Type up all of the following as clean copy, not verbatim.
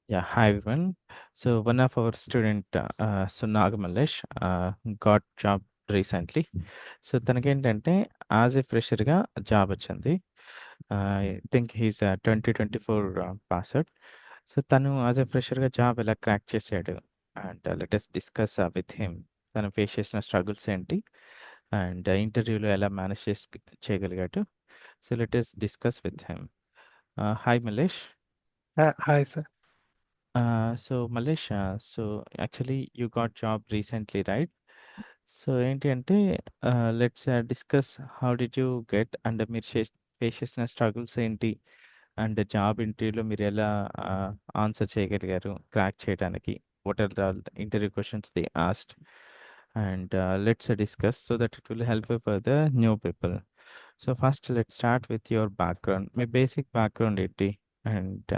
Yeah, hi everyone. So one of our student, so Nagamalesh, got job recently. So తనకేంటంటే as a ఫ్రెషర్గా job వచ్చింది. I think he's 2024 pass out. So తను as a ఫ్రెషర్గా job ఎలా crack చేశాడు and latest discuss with him. తను face చేసిన struggles ఏంటి అండ్ ఇంటర్వ్యూలో ఎలా మేనేజ్ చేయగలిగాడు. So latest discuss with him. Hi Malesh. Hi, sir. So Malesh, actually you got job recently, right? So ఏంటి అంటే let's discuss how did you get and మీరు face చేసిన స్ట్రగుల్స్ ఏంటి అండ్ జాబ్ ఇంటర్వ్యూలో మీరు ఎలా ఆన్సర్ చేయగలిగారు క్రాక్ చేయడానికి what are the interview questions they asked and let's discuss so that it will help for the new people. So first let start with your background, మీ basic background ఏంటి and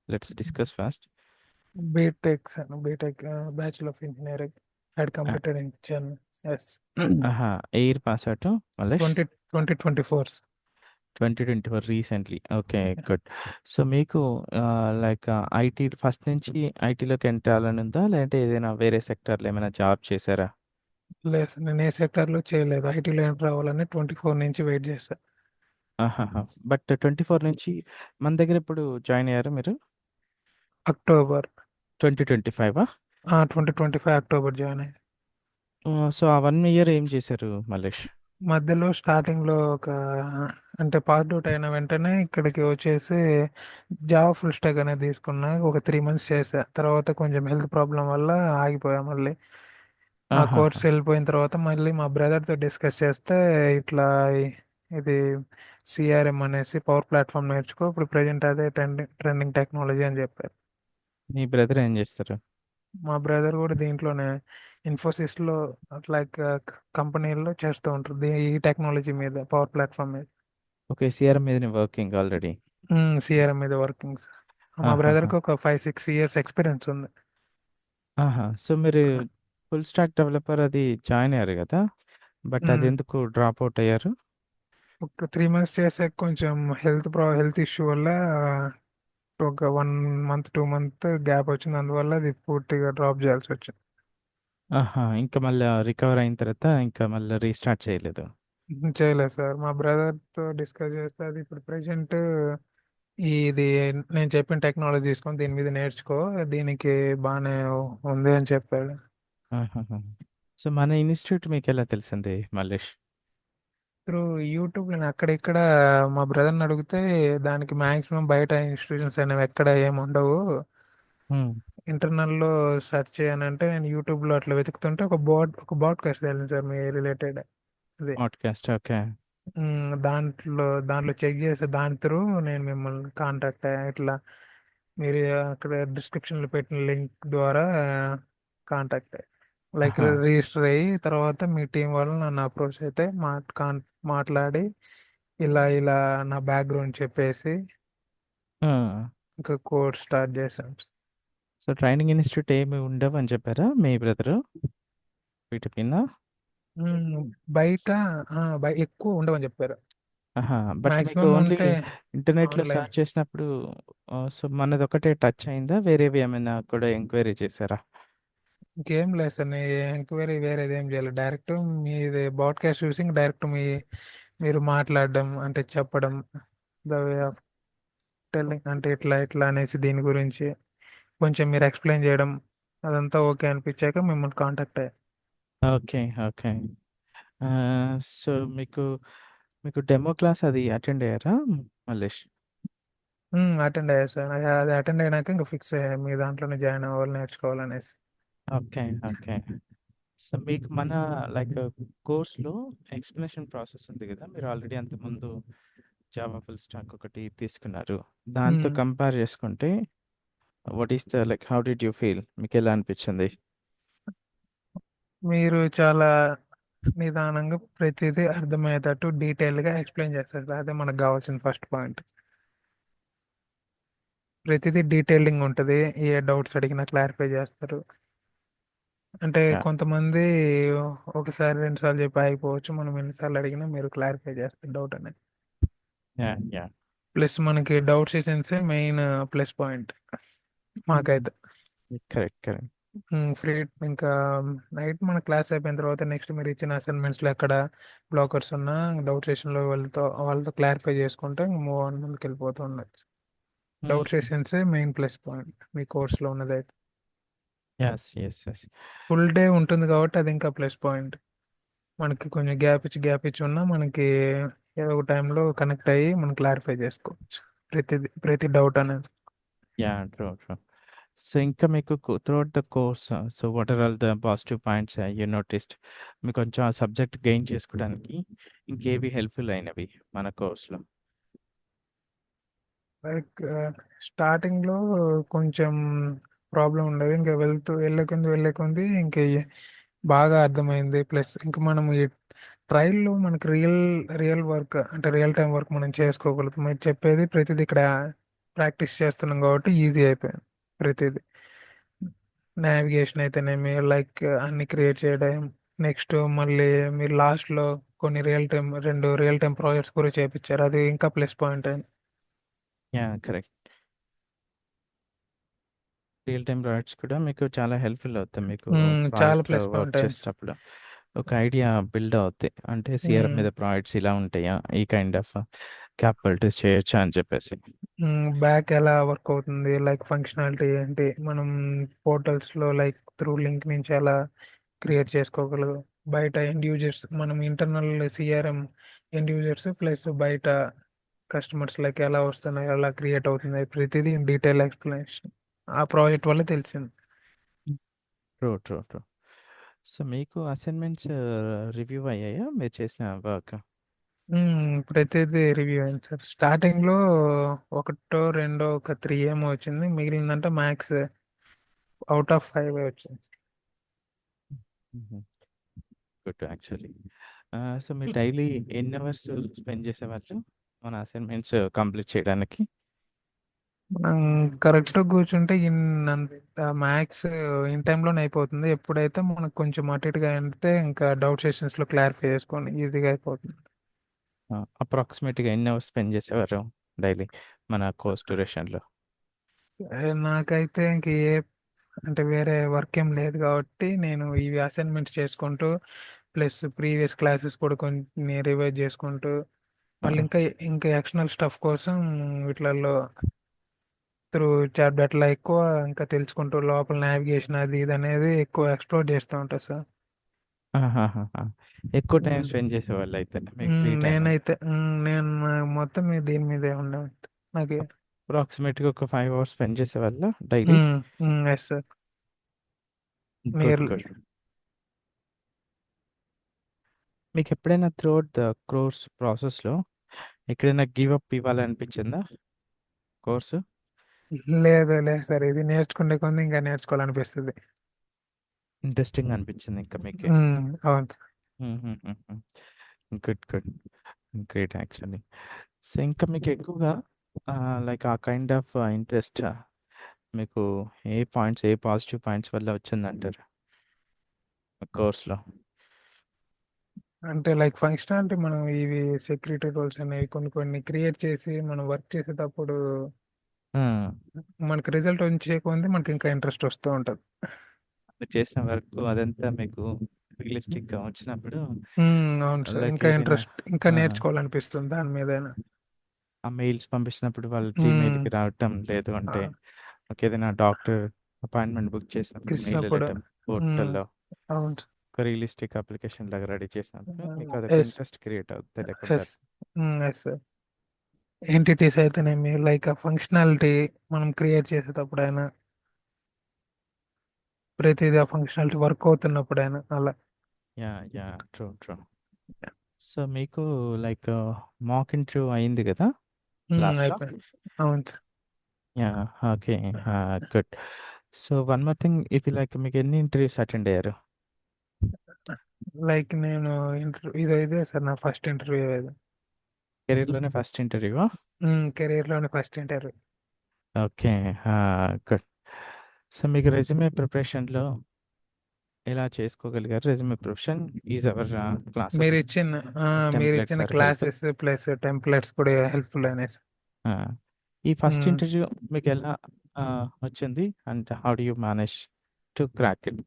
let's discuss first. BTech, sir. BTech, Bachelor of Engineering. Had completed in Chennai. Yes. ఆహా, ఏ year pass out Malesh? 2024. 2024 recently. Okay, good. So మీకు like IT first నుంచి ఐటీలోకి enter అవ్వాలని ఉందా? లేదంటే ఏదైనా వేరే సెక్టార్‌లో ఏమైనా జాబ్ చేశారా? లేదు సార్, నేను ఏ సెక్టార్లో చేయలేదు. ఐటీలో ఎంటర్ అవ్వాలని 24 నుంచి వెయిట్ చేశా. ఆహాహా! బట్ 24 నుంచి మన దగ్గర ఎప్పుడు జాయిన్ అయ్యారు మీరు? అక్టోబర్ 2025ఆ? 2025 అక్టోబర్ జాయిన్ అయ్యా. సో ఆ 1 ఇయర్ ఏం చేశారు మల్లేష్? మధ్యలో స్టార్టింగ్లో అంటే పాస్ అవుట్ అయిన వెంటనే ఇక్కడికి వచ్చేసి జావా ఫుల్ స్టాక్ అనేది తీసుకున్నా. ఒక 3 మంత్స్ చేసా. తర్వాత కొంచెం హెల్త్ ప్రాబ్లం వల్ల ఆగిపోయా మళ్ళీ. ఆ కోర్స్ ఆహాహా! వెళ్ళిపోయిన తర్వాత మళ్ళీ మా బ్రదర్తో డిస్కస్ చేస్తే ఇట్లా ఇది సిఆర్ఎం అనేసి పవర్ ప్లాట్ఫామ్ నేర్చుకో, ఇప్పుడు ప్రజెంట్ అదే ట్రెండింగ్ టెక్నాలజీ అని చెప్పారు. మీ బ్రదర్ ఏం చేస్తారు? మా బ్రదర్ కూడా దీంట్లోనే ఇన్ఫోసిస్లో అట్లా కంపెనీల్లో చేస్తూ ఉంటారు, ఈ టెక్నాలజీ మీద, పవర్ ప్లాట్ఫామ్ మీద. ఓకే, సీఆర్ఎం మీదనే వర్కింగ్ ఆల్రెడీ. సిఆర్ఎం మీద వర్కింగ్స్. మా ఆహాహా! బ్రదర్కి ఒక 5-6 ఇయర్స్ ఎక్స్పీరియన్స్ ఉంది. ఆహా! సో మీరు ఫుల్ స్టాక్ డెవలపర్ అది జాయిన్ అయ్యారు కదా! బట్ మ్మ్. అదెందుకు డ్రాప్ అవుట్ అయ్యారు? ఒక 3 మంత్స్ చేసే కొంచెం హెల్త్ ఇష్యూ వల్ల ఒక 1 మంత్ 2 మంత్ గ్యాప్ వచ్చింది. అందువల్ల అది పూర్తిగా డ్రాప్ చేయాల్సి వచ్చింది. ఆహా! ఇంకా మళ్ళా రికవర్ అయిన తర్వాత ఇంకా మళ్ళా రీస్టార్ట్ చేయలేదు. చేయలేదు సార్. మా బ్రదర్తో డిస్కస్ చేస్తే అది ఇప్పుడు ప్రెసెంట్ ఇది నేను చెప్పిన టెక్నాలజీ తీసుకొని దీని మీద నేర్చుకో, దీనికి బాగానే ఉంది అని చెప్పాడు. ఆహాహా! సో మన ఇన్‌స్టిట్యూట్ మీకెలా తెలిసింది మల్లేష్? త్రూ యూట్యూబ్ నేను అక్కడిక్కడ మా బ్రదర్ని అడిగితే దానికి మ్యాక్సిమం బయట ఇన్స్టిట్యూషన్స్ అనేవి ఎక్కడ ఏమి ఉండవు, హ్మ్. ఇంటర్నల్లో సెర్చ్ చేయనంటే నేను యూట్యూబ్లో అట్లా వెతుకుతుంటే ఒక బాడ్కాస్ట్ తెలియదు సార్ మీ రిలేటెడ్. అదే. Podcast, okay. దాంట్లో చెక్ చేసి దాని త్రూ నేను మిమ్మల్ని కాంటాక్ట్ అయ్యా. ఇట్లా మీరు అక్కడ డిస్క్రిప్షన్లో పెట్టిన లింక్ ద్వారా కాంటాక్ట్ అయ్యా. లైక్ ఆహా! రిజిస్టర్ అయ్యి తర్వాత మీ టీం వాళ్ళు నన్ను అప్రోచ్ అయితే మాట్లాడి ఇలా ఇలా నా బ్యాక్గ్రౌండ్ చెప్పేసి ఆ! ఇంకా కోర్స్ స్టార్ట్ చేశాం. సో ట్రైనింగ్ ఇన్‌స్టిట్యూట్ ఏమి ఉండవని చెప్పారా మీ బ్రదరు వీటి కింద? మ్మ్. బయట ఎక్కువ ఉండవని చెప్పారు. ఆహా! బట్ మీకు మాక్సిమం ఓన్లీ ఉంటే ఇంటర్నెట్‌లో ఆన్లైన్. సెర్చ్ చేసినప్పుడు సో మనదొక్కటే టచ్ అయిందా? వేరేవి ఏమైనా కూడా ఎంక్వైరీ చేసారా? ఇంకేం లేదు సార్, నీ ఎంక్వైరీ వేరేది ఏం చేయాలి. డైరెక్ట్ మీది బాడ్కాస్ట్ చూసి డైరెక్ట్ మీరు మాట్లాడడం అంటే చెప్పడం, ద వే ఆఫ్ టెల్లింగ్ అంటే ఇట్లా ఇట్లా అనేసి దీని గురించి కొంచెం మీరు ఎక్స్ప్లెయిన్ చేయడం, అదంతా ఓకే అనిపించాక మిమ్మల్ని కాంటాక్ట్ అయ్యా. ఓకే. ఓకే. సో మీకు మీకు డెమో క్లాస్ అది అటెండ్ అయ్యారా మల్లేష్? అటెండ్ అయ్యా సార్. అది అటెండ్ అయినాక ఇంకా ఫిక్స్ అయ్యా మీ దాంట్లోనే జాయిన్ అవ్వాలి, నేర్చుకోవాలనేసి. ఓకే. ఓకే. సో మీకు మన లైక్ కోర్స్‌లో ఎక్స్‌ప్లనేషన్ ప్రాసెస్ ఉంది గదా! మీరు ఆల్రెడీ అంతకుముందు జావా ఫుల్ స్టాక్ ఒకటి తీసుకున్నారు. దాంతో మ్మ్. కంపేర్ చేసుకుంటే what is the like how did you feel? మీకెలా అనిపిచ్చింది? మీరు చాలా నిదానంగా ప్రతిదీ అర్థమయ్యేటట్టు డీటెయిల్గా ఎక్స్ప్లెయిన్ చేస్తారు. అదే మనకు కావాల్సిన ఫస్ట్ పాయింట్. ప్రతిదీ డీటెయిలింగ్ ఉంటుంది. ఏ డౌట్స్ అడిగినా క్లారిఫై చేస్తారు. అంటే యాహ్! కొంతమంది ఒకసారి 2 సార్లు చెప్పి ఆగిపోవచ్చు, మనం ఎన్నిసార్లు అడిగినా మీరు క్లారిఫై చేస్తారు డౌట్ అనేది. యాహ్! యాహ్! ప్లస్ మనకి డౌట్ సెషన్సే మెయిన్ ప్లస్ పాయింట్. మాకైతే కరెక్ట్, కరెక్ట్. ఫ్రీ. ఇంకా నైట్ మన క్లాస్ అయిపోయిన తర్వాత నెక్స్ట్ మీరు ఇచ్చిన అసైన్మెంట్స్లో ఎక్కడ బ్లాకర్స్ ఉన్నా డౌట్ సెషన్లో వాళ్ళతో క్లారిఫై చేసుకుంటే మూవ్ ఆన్ ముందుకు వెళ్ళిపోతూ ఉండొచ్చు. డౌట్ సెషన్సే మెయిన్ ప్లస్ పాయింట్ మీ కోర్స్లో ఉన్నదైతే. Yes, yes, yes. Full day ఉంటుంది కాబట్టి అది ఇంకా ప్లస్ పాయింట్. మనకి కొంచెం గ్యాప్ ఇచ్చి ఉన్నా మనకి ఏదో ఒక టైంలో కనెక్ట్ అయ్యి మనం క్లారిఫై చేసుకోవచ్చు ప్రతి డౌట్ అనేది. Yeah, true, true. సో ఇంకా మీకు throughout the course, so what are all the positive points you noticed? మీకు కొంచెం ఆ సబ్జెక్ట్ గెయిన్ చేసుకోవడానికి ఇంకేవి హెల్ప్ఫుల్ అయినవి మన కోర్స్లో? లైక్ స్టార్టింగ్లో కొంచెం ప్రాబ్లం ఉండదు, ఇంకా వెళ్ళే కొంది ఇంకా బాగా అర్థమైంది. ప్లస్ ఇంకా మనం ఈ ట్రైల్లో మనకి రియల్ వర్క్ అంటే రియల్ టైం వర్క్ మనం చేసుకోగలుగుతాం. మీరు చెప్పేది ప్రతిదీ ఇక్కడ ప్రాక్టీస్ చేస్తున్నాం కాబట్టి ఈజీ అయిపోయింది ప్రతిదీ. నావిగేషన్ అయితేనేమి లైక్ అన్ని క్రియేట్ చేయడం. నెక్స్ట్ మళ్ళీ మీరు లాస్ట్లో రెండు రియల్ టైం ప్రాజెక్ట్స్ కూడా చేపించారు, అది ఇంకా ప్లస్ పాయింట్ అయింది. Yeah, correct. Real time projects కూడా మీకు చాలా హెల్ప్ఫుల్ అవుతాయి. మీకు చాలా ప్రాజెక్ట్లో ప్లస్ పాయింట్ వర్క్ అయింది. చేసేటప్పుడు ఒక ఐడియా బిల్డ్ అవుతాయి. అంటే సిఆర్ఎం మీద ప్రాజెక్ట్స్ ఇలా ఉంటాయా, ఈ కైండ్ ఆఫ్ క్యాపబిలిటీస్ చేయొచ్చా అని చెప్పేసి. బ్యాక్ ఎలా వర్క్ అవుతుంది, లైక్ ఫంక్షనాలిటీ ఏంటి, మనం పోర్టల్స్లో లైక్ త్రూ లింక్ నుంచి ఎలా క్రియేట్ చేసుకోగలరు, బయట ఎండ్ యూజర్స్ మనం internal CRM end users plus బయట కస్టమర్స్ లైక్ ఎలా వస్తున్నాయి, ఎలా క్రియేట్ అవుతుంది, ప్రతిదీ డీటెయిల్ ఎక్స్ప్లెనేషన్ ఆ ప్రాజెక్ట్ వల్ల తెలిసింది. True, true, true. సో మీకు అసైన్మెంట్స్ రివ్యూ అయ్యాయా మీరు చేసిన వర్క్? ప్రతిదీ రివ్యూ అయింది సార్. స్టార్టింగ్లో ఒకటో రెండో ఒక 3 ఏమో వచ్చింది, మిగిలిందంటే మ్యాథ్స్ అవుట్ ఆఫ్ 5 వచ్చింది. Good actually. సో మీరు డైలీ ఎన్ని అవర్స్ స్పెండ్ చేసేవాళ్ళు మన అసైన్మెంట్స్ కంప్లీట్ చేయడానికి? మనం కరెక్ట్గా కూర్చుంటే మ్యాథ్స్ ఇన్ టైంలోనే అయిపోతుంది. ఎప్పుడైతే మనకు కొంచెం అటు ఇటుగా అంటే ఇంకా డౌట్ సెషన్స్లో క్లారిఫై చేసుకొని ఈజీగా అయిపోతుంది. అప్రాక్సిమేట్గా ఎన్ని అవర్స్ స్పెండ్ చేసేవారు డైలీ మన కోర్స్ డ్యూరేషన్లో? నాకైతే ఇంక అంటే వేరే వర్క్ ఏం లేదు కాబట్టి నేను ఇవి అసైన్మెంట్స్ చేసుకుంటూ ప్లస్ ప్రీవియస్ క్లాసెస్ కూడా కొన్ని రివైజ్ చేసుకుంటూ మళ్ళీ ఇంకా ఎక్స్టర్నల్ స్టఫ్ కోసం వీటిలలో త్రూ చాట్ అట్లా ఎక్కువ ఇంకా తెలుసుకుంటూ లోపల నావిగేషన్ అది ఇది అనేది ఎక్కువ ఎక్స్ప్లోర్ చేస్తూ ఉంటా సార్. ఎక్కువ టైం మ్మ్. స్పెండ్ చేసేవాళ్ళు అయితే మీకు ఫ్రీ టైం నేను మొత్తం దీని మీదే ఉండే నాకు. అప్రాక్సిమేట్గా ఒక 5 అవర్స్ స్పెండ్ చేసేవాళ్ళు daily? Yes sir. Good, near good. మీకు ఎప్పుడైనా త్రూఅవుట్ ద కోర్స్ ప్రాసెస్లో ఎక్కడైనా గివ్ అప్ ఇవ్వాలనిపించిందా కోర్సు? లేదు సార్, ఇది నేర్చుకుంటే కొంది ఇంకా నేర్చుకోవాలనిపిస్తుంది. ఇంట్రెస్టింగ్ అనిపించింది ఇంకా మీకే? అవును sir. Good, good. Great actually. So ఇంకా మీకు ఎక్కువగా లైక్ ఆ కైండ్ ఆఫ్ ఇంట్రెస్ట్ మీకు ఏ పాజిటివ్ పాయింట్స్ వల్ల వచ్చిందంటారు కోర్స్లో? అంటే లైక్ ఫంక్షనాలిటీ మనం ఇవి సెక్యూరిటీ రోల్స్ అనేవి కొన్ని క్రియేట్ చేసి మనం వర్క్ చేసేటప్పుడు మనకి రిజల్ట్ వచ్చే కొంది మనకి ఇంకా ఇంట్రెస్ట్ వస్తూ ఉంటుంది. మీరు చేసిన వర్క్ అదంతా మీకు రియలిస్టిక్గా వచ్చినప్పుడు అవును సార్, లైక్ ఇంకా ఏదైనా ఇంట్రెస్ట్ ఇంకా ఆ, నేర్చుకోవాలనిపిస్తుంది దాని మీదైనా. ఆ మెయిల్స్ పంపించినప్పుడు వాళ్ళ మ్మ్, జీమెయిల్కి రావటం, లేదు ఆ, అంటే ఏదైనా డాక్టర్ అపాయింట్మెంట్ బుక్ చేసినప్పుడు మెయిల్ ఇచ్చినప్పుడు వెళ్ళటం మ్మ్, పోర్టల్లో, అవును ఒక రియలిస్టిక్ అప్లికేషన్ లాగా రెడీ చేసినప్పుడు సార్. మీకు అదొక ఎస్ ఇంట్రెస్ట్ క్రియేట్ అవుతుంది లేకుండా. Yes yes sir. ఎంటిటీస్ అయితేనేమి లైక్ ఆ ఫంక్షనాలిటీ మనం క్రియేట్ చేసేటప్పుడైనా ప్రతిదీ ఆ ఫంక్షనాలిటీ వర్క్ అవుతున్నప్పుడైనా అలా. Yeah, yeah, true, true. So మీకు లైక్ మాక్ ఇంటర్వ్యూ అయింది కదా లాస్ట్లో? అయిపోయింది. అవును సార్. Yeah, okay, good. So one more thing, ఇది లైక్ మీకు ఎన్ని ఇంటర్వ్యూస్ అటెండ్ అయ్యారు లైక్ నేను ఇదే సార్ నా ఫస్ట్ ఇంటర్వ్యూ ఇది. కెరీర్లోనే ఫస్ట్ ఇంటర్వ్యూవా? కెరీర్లోనే first interview. Okay, good. So మీకు రెజ్యూమే ప్రిపరేషన్లో ఎలా చేసుకోగలిగారు? Resume preparation is our classes మీరు ఇచ్చిన మీరు టెంప్లెట్స్ ఇచ్చిన are help. Classes plus templates కూడా హెల్ప్ఫుల్ అయినాయి సార్. ఈ ఫస్ట్ ఉమ్. ఇంటర్వ్యూ మీకు ఎలా వచ్చింది? And how do you manage to crack it?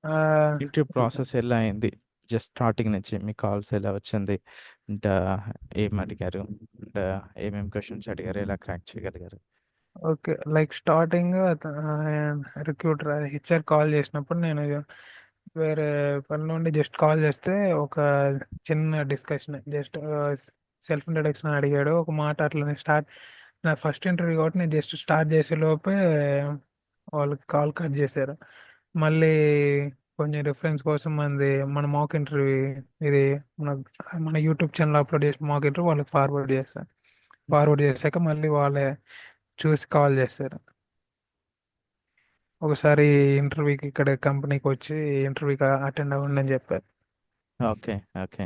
ఆ, ఇంటర్వ్యూ ప్రాసెస్ ఎలా అయింది? జస్ట్ స్టార్టింగ్ నుంచి మీ కాల్స్ ఎలా వచ్చింది? అండ్ ఏం అడిగారు? అండ్ ఏమేమి క్వశ్చన్స్ అడిగారు? ఎలా క్రాక్ చేయగలిగారు? Okay. Like starting recruiter HR call చేసినప్పుడు నేను వేరే పని నుండి జస్ట్ కాల్ చేస్తే ఒక చిన్న డిస్కషన్, జస్ట్ సెల్ఫ్ ఇంట్రడక్షన్ అడిగాడు. ఒక మాట అట్లనే స్టార్ట్. నా ఫస్ట్ ఇంటర్వ్యూ కాబట్టి నేను జస్ట్ స్టార్ట్ చేసే లోపే వాళ్ళు కాల్ కట్ చేశారు. మళ్ళీ కొంచెం రిఫరెన్స్ కోసం మన మాక్ ఇంటర్వ్యూ ఇది మన మన యూట్యూబ్ ఛానల్ అప్లోడ్ చేసిన మాక్ ఇంటర్వ్యూ వాళ్ళకి ఫార్వర్డ్ చేశాను. ఫార్వర్డ్ చేశాక మళ్ళీ వాళ్ళే చూసి కాల్ చేశారు. ఒకసారి ఇంటర్వ్యూకి ఇక్కడ కంపెనీకి వచ్చి ఇంటర్వ్యూకి అటెండ్ అవ్వండి అని చెప్పారు. ఓకే. ఓకే.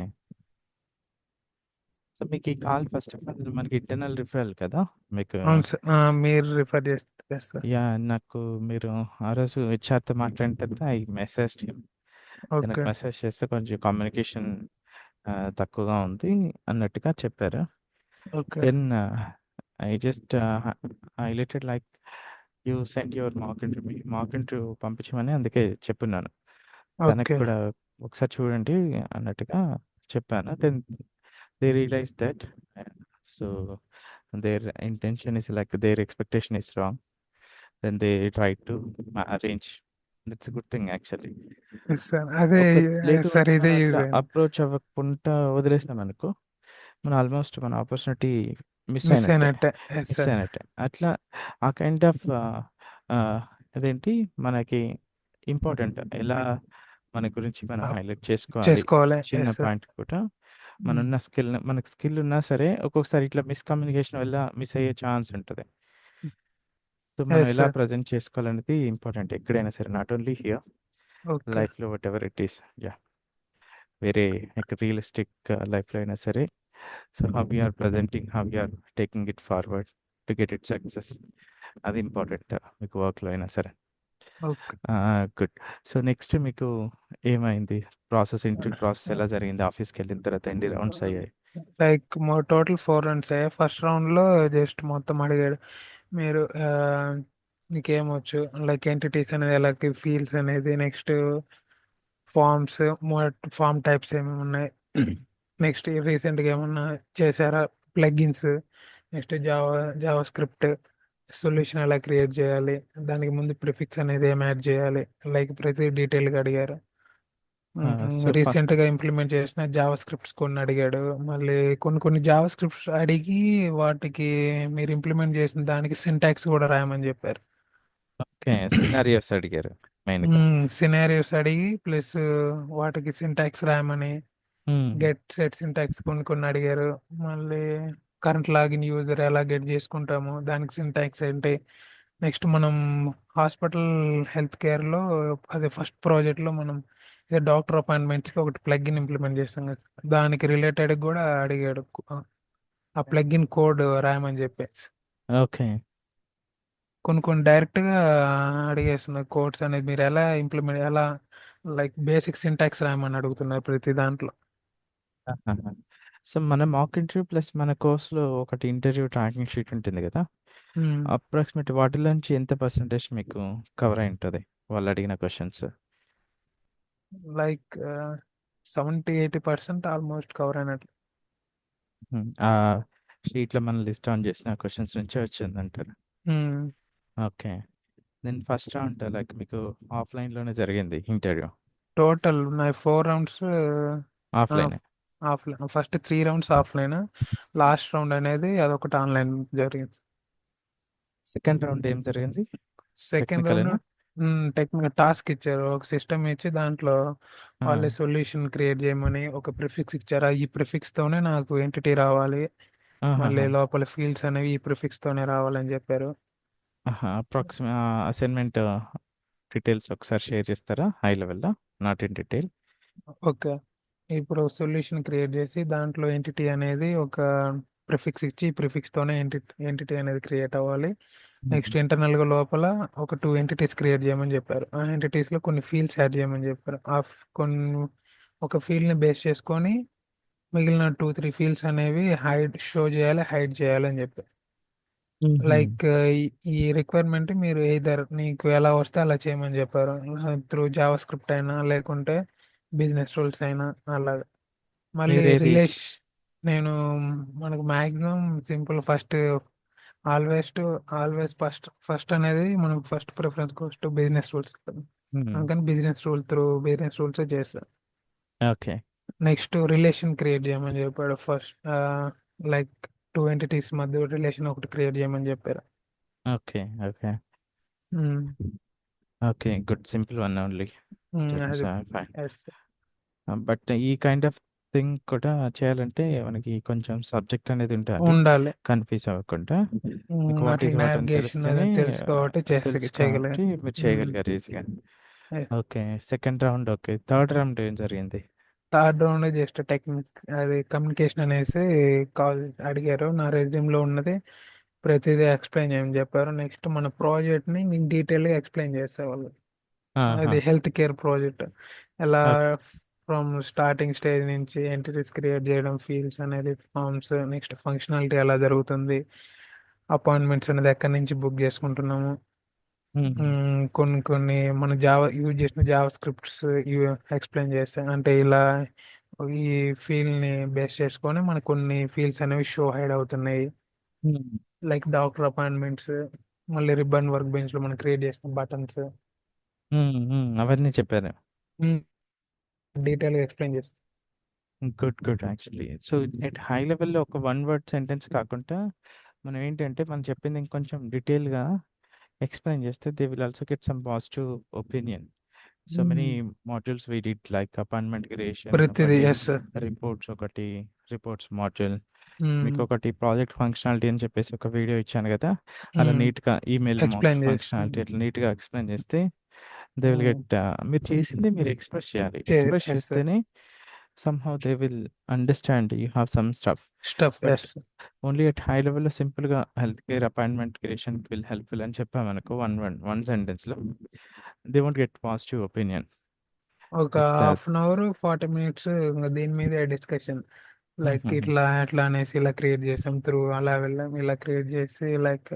సో మీకు ఈ కాల్ ఫస్ట్ ఆఫ్ ఆల్ మనకి ఇంటర్నల్ రిఫరల్ కదా మీకు? అవును సార్. మీరు రిఫర్ చేస్తారు సార్. నాకు మీరు ఆ రోజు హెచ్ఆర్తో మాట్లాడిన తర్వాత ఐ మెసేజ్ తనకు ఓకే. మెసేజ్ చేస్తే కొంచెం కమ్యూనికేషన్ తక్కువగా ఉంది అన్నట్టుగా చెప్పారు. Okay. Then I just highlighted like you send your mock interview పంపించమని అందుకే చెప్పున్నాను. తనకి ఓకే. కూడా ఒకసారి చూడండి అన్నట్టుగా చెప్పాను. Then they realise that so their intention is like their expectation is wrong. Then they try to arrange. That's good thing actually. Yes sir. అదే ఒక లేదు సార్, మనం ఇదే యూజ్ అట్లా అయింది. అప్రోచ్ అవ్వకుండా వదిలేసాం అనుకో, మనం ఆల్మోస్ట్ మన ఆపర్చునిటీ మిస్ మిస్ అయినట్టే. అయినట్టే. Yes miss sir. అయినట్టే. అట్లా ఆ కైండ్ ఆఫ్ అదేంటి మనకి ఇంపార్టెంట్. ఎలా మన గురించి మనం హైలైట్ చేసుకోవాలి. చేసుకోవాలి. చిన్న ఎస్ సార్. పాయింట్ కూడా మనకున్న మనకు స్కిల్ ఉన్నా సరే ఒక్కొక్కసారి ఇట్లా మిస్‌కమ్యూనికేషన్ వల్ల మిస్ అయ్యే ఛాన్స్ ఉంటది. సో, మనం ఎస్ ఎలా సార్. ప్రెజెంట్ చేసుకోవాలనేది ఇంపార్టెంట్ ఎక్కడైనా సరే. Not only here, okay. లైఫ్‌లో వాటెవర్ ఇట్ ఈస్. యాహ్! వేరే రియలిస్టిక్ లైఫ్‌లో అయినా సరే. So, how you are presenting, how you are taking it forward to get it success. అది ఇంపార్టెంట్ మీకు వర్క్‌లో అయినా సరే. ఓకే. గుడ్. సో, నెక్స్ట్ మీకు ఏమైంది? ఇంటర్వ్యూ ప్రాసెస్ ఎలా జరిగింది? ఆఫీస్‌కెళ్ళిన తర్వాత ఎన్ని రౌండ్స్ అయ్యాయి? లైక్ టోటల్ 4 రౌండ్స్ అయ్యాయి. ఫస్ట్ రౌండ్‌లో జస్ట్ మొత్తం అడిగాడు. మీరు మీకేమొచ్చు? లైక్ ఎంటిటీస్ అనేది ఎలా ఫీల్డ్స్ అనేది, నెక్స్ట్ ఫార్మ్స్, ఫార్మ్ టైప్స్ ఏమేమి ఉన్నాయి, నెక్స్ట్ రీసెంట్గా ఏమన్నా చేశారా, plugins, next Java script solution ఎలా క్రియేట్ చేయాలి, దానికి ముందు ప్రిఫిక్స్ అనేది ఏం యాడ్ చేయాలి, లైక్ ప్రతి డీటెయిల్గా అడిగారు. సో, రీసెంట్గా ఇంప్లిమెంట్ చేసిన జావా స్క్రిప్ట్స్ కొన్ని అడిగాడు. మళ్ళీ కొన్ని కొన్ని జావా స్క్రిప్ట్స్ అడిగి వాటికి మీరు ఇంప్లిమెంట్ చేసిన దానికి సింటాక్స్ కూడా రాయమని చెప్పారు. ఓకే. సినారియోస్ అడిగారు మెయిన్‌గా. సినారియోస్ అడిగి ప్లస్ వాటికి సింటాక్స్ రాయమని, హ్మ్. గెట్ సెట్ సింటాక్స్ కొన్ని కొన్ని అడిగారు. మళ్ళీ కరెంట్ లాగిన్ యూజర్ ఎలా గెట్ చేసుకుంటాము, దానికి సింటాక్స్ ఏంటి, నెక్స్ట్ మనం హాస్పిటల్ హెల్త్ కేర్లో అదే ఫస్ట్ ప్రాజెక్ట్లో మనం ఇదే డాక్టర్ అపాయింట్మెంట్స్కి ఒకటి ప్లగ్ఇన్ ఇంప్లిమెంట్ చేస్తాం కదా, దానికి రిలేటెడ్ కూడా అడిగాడు. ఆ ప్లగ్ఇన్ కోడ్ రాయమని చెప్పేసి ఓకే. కొన్ని కొన్ని డైరెక్ట్గా అడిగేస్తున్నారు. కోడ్స్ అనేది మీరు ఎలా ఇంప్లిమెంట్, ఎలా లైక్ బేసిక్ సింటాక్స్ రాయమని అడుగుతున్నారు ప్రతి దాంట్లో. ఆహాహా! సో, మన మాక్ ఇంటర్వ్యూ ప్లస్ మన కోర్స్‌లో ఒకటి ఇంటర్వ్యూ ట్రాకింగ్ షీట్ ఉంటుంది గదా! అప్రాక్సిమేట్ వాటిలోంచి ఎంత పర్సెంటేజ్ మీకు కవర్ అయి ఉంటది? వాళ్ళు అడిగిన క్వెషన్స్? లైక్ 70-80% ఆల్మోస్ట్ కవర్ అయినట్లు. ఆ షీట్‌లో మనం లిస్ట్ డౌన్ చేసిన క్వెషన్స్ నుంచే వచ్చిందంటారు. Okay. Then first round like మీకు ఆఫ్‌లైన్‌లోనే జరిగింది ఇంటర్వ్యూ. టోటల్ నా 4 రౌండ్స్ ఆఫ్‌లైనే. ఆఫ్లైన్. ఫస్ట్ 3 రౌండ్స్ ఆఫ్లైన్, లాస్ట్ రౌండ్ అనేది అదొకటి ఆన్లైన్ జరిగింది. సెకండ్ రౌండ్ ఏం జరిగింది? సెకండ్ రౌండ్ టెక్నికలేనా? టెక్నికల్ టాస్క్ ఇచ్చారు. ఒక సిస్టమ్ ఇచ్చి దాంట్లో ఆ! వాళ్ళే సొల్యూషన్ క్రియేట్ చేయమని ఒక ప్రిఫిక్స్ ఇచ్చారు. ఈ ప్రిఫిక్స్ తోనే నాకు ఎంటిటీ రావాలి, మళ్ళీ ఆహాహా! లోపల ఫీల్డ్స్ అనేవి ఈ ప్రిఫిక్స్ తోనే రావాలని చెప్పారు. ఆహా! అసైన్‌మెంట్ డీటెయిల్స్ ఒకసారి షేర్ చేస్తారా? హై లెవెల్‌లో, నాట్ ఇన్ డీటెయిల్. ఓకే. ఇప్పుడు సొల్యూషన్ క్రియేట్ చేసి దాంట్లో ఎంటిటీ అనేది ఒక ప్రిఫిక్స్ ఇచ్చి ఈ ప్రిఫిక్స్ తోనే ఎంటిటీ అనేది క్రియేట్ అవ్వాలి. హుహు. నెక్స్ట్ ఇంటర్నల్గా లోపల ఒక 2 ఎంటిటీస్ క్రియేట్ చేయమని చెప్పారు. ఆ ఎంటిటీస్లో కొన్ని ఫీల్డ్స్ యాడ్ చేయమని చెప్పారు. కొన్ని ఒక ఫీల్డ్ని బేస్ చేసుకొని మిగిలిన 2-3 ఫీల్డ్స్ అనేవి షో చేయాలి, హైడ్ చేయాలి అని చెప్పారు. హుహు. లైక్ ఈ రిక్వైర్మెంట్ మీరు ఎయిదర్ నీకు ఎలా వస్తే అలా చేయమని చెప్పారు. త్రూ జావా స్క్రిప్ట్ అయినా లేకుంటే బిజినెస్ రూల్స్ అయినా అలాగా. మళ్ళీ మీరేది నేను మనకు maximum simple first always to always first అనేది మనకు first preference cost business rules. Hmm. అందుకని బిజినెస్ రూల్స్ చేస్తా. ఓకే. నెక్స్ట్ రిలేషన్ క్రియేట్ చేయమని చెప్పాడు ఫస్ట్. లైక్ టూ ఎంటిటీస్ మధ్య రిలేషన్ ఒకటి క్రియేట్ చేయమని చెప్పారు. Okay. Okay. Um, okay. Good. Simple one only. అది ఫైన్. ఎస్. బట్ ఈ కైండ్ ఆఫ్ థింగ్ కూడా చేయాలంటే మనకి కొంచెం సబ్జెక్ట్ అనేది ఉండాలి. ఉండాలి. కన్‌ఫ్యూజ్ అవ్వకుండా. మీకు వాట్ అట్లా ఈస్ వాట్ అని నావిగేషన్ తెలిస్తేనే అది తెలుసు కాబట్టి తెలుసు చేయగలిగా. కాబట్టి మీరు చేయగలిగారు ఈజీగా. Okay. Second round okay. Third round ఏం జరిగింది? థర్డ్ రౌండ్ జస్ట్ టెక్నిక్ అది కమ్యూనికేషన్ అనేసి కాల్ అడిగారు. నా రెజ్యూమ్ లో ఉన్నది ప్రతిదీ ఎక్స్ప్లెయిన్ చేయమని చెప్పారు. నెక్స్ట్ మన ప్రాజెక్ట్ ని నేను డీటెయిల్ గా ఎక్స్ప్లెయిన్ చేసేవాళ్ళు. ఆహా! అది హెల్త్ కేర్ ప్రాజెక్ట్. ఎలా ఓకే. ఫ్రమ్ స్టార్టింగ్ స్టేజ్ నుంచి ఎంటిటీస్ క్రియేట్ చేయడం, ఫీల్డ్స్ అనేది, ఫార్మ్స్, నెక్స్ట్ ఫంక్షనాలిటీ ఎలా జరుగుతుంది, అపాయింట్మెంట్స్ అనేది ఎక్కడి నుంచి బుక్ చేసుకుంటున్నాము. హుహు. కొన్ని కొన్ని మన యూజ్ చేసిన జావా స్క్రిప్ట్స్ ఎక్స్ప్లెయిన్ చేస్తాయి. అంటే ఇలా ఈ ఫీల్డ్ ని బేస్ చేసుకొని మనకు కొన్ని ఫీల్డ్స్ అనేవి షో హైడ్ అవుతున్నాయి. హ్మ్. లైక్ డాక్టర్ అపాయింట్మెంట్స్, మళ్ళీ రిబ్బన్ వర్క్ బెంచ్ లో మనం క్రియేట్ చేసిన బటన్స్ హ్మ్. హ్మ్. అవన్నీ చెప్పారు. డీటెయిల్ గా ఎక్స్ప్లెయిన్ చేస్తాం. Good. Good actually. So, at high లెవెల్‌లో ఒక వన్ వర్డ్ సెంటెన్స్ కాకుండా మనం ఏంటంటే మనం చెప్పింది ఇంకొంచెం డీటెయిల్‌గా ఎక్స్‌ప్లెయిన్ చేస్తే they will also get some positive opinion. So many modules we did like appointment creation ప్రతిదీ ఒకటి, ఎస్. రిపోర్ట్స్ ఒకటి, రిపోర్ట్స్ మాడ్యూల్, మీకొకటి ప్రాజెక్ట్ ఫంక్షనాలిటీ అని చెప్పేసి ఒక వీడియో ఇచ్చాను గదా! అలా నీట్‌గా ఈమెయిల్ ఎక్స్ప్లెయిన్ చేస్తాం. ఫంక్షనాలిటీ అట్లా నీట్‌గా ఎక్స్‌ప్లెయిన్ చేస్తే దే విల్ గెట్ మీరు చేసింది మీరు ఎక్స్‌ప్రెస్ చేయాలి. Express yes. చేస్తేనే somehow they will understand you have some stuff. Stuff but yes. Only at high లెవెల్‌లో సింపుల్‌గా health care appointment creation will helpful అని చెప్పామనుకో వన్ సెంటెన్స్‌లో they won't get positive opinion. ఒక it's half that. An hour 40 minutes ఇంకా దీని మీదే discussion. Like హుహుహు. ఇట్లా ఎట్లా అనేసి ఇలా క్రియేట్ చేసాం, త్రూ అలా వెళ్ళాం, ఇలా క్రియేట్ చేసి లైక్